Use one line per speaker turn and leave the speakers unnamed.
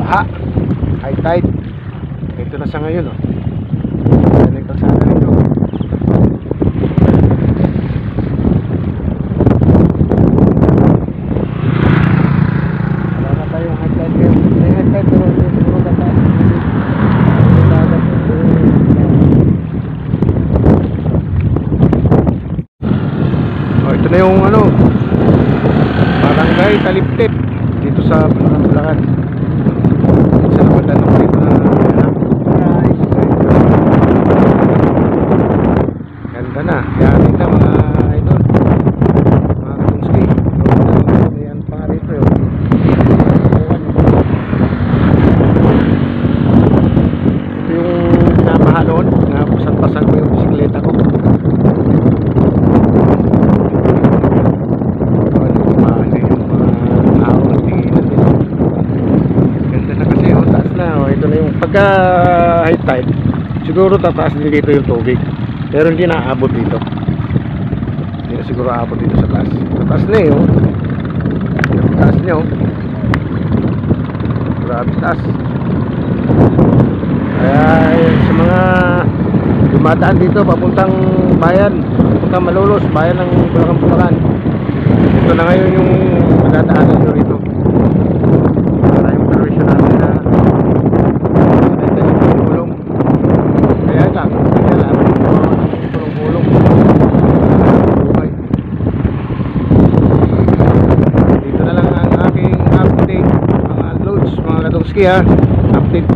baha, high tide. Ito na sa ngayon, oh. Yan ang kalsada nito. Wala na tayong high tide ngayon. May high tide pero siguro dapat ito na yung ano, barangay Taliptip dito sa Bulacan. Sa napatanong dito na ganda na, yanin na mga idol, mga kungski. Ayan pa rito yun. Ito yung pinabaha noon, napasan-pasan ko yung bisikleta ko. Pagka high tide siguro tataas din dito yung tubig, pero hindi naaabot dito, hindi na siguro aabot dito sa taas. Tataas na yun, taas nyo, grabe taas. Kaya sa mga dumadaan dito papuntang bayan, papuntang Malolos, bayan ng Bulacan, ito na ngayon yung madadaanan nyo rito. Para yung permission natin na dito na lang ang aking update, mga loads, mga kadongski ha, update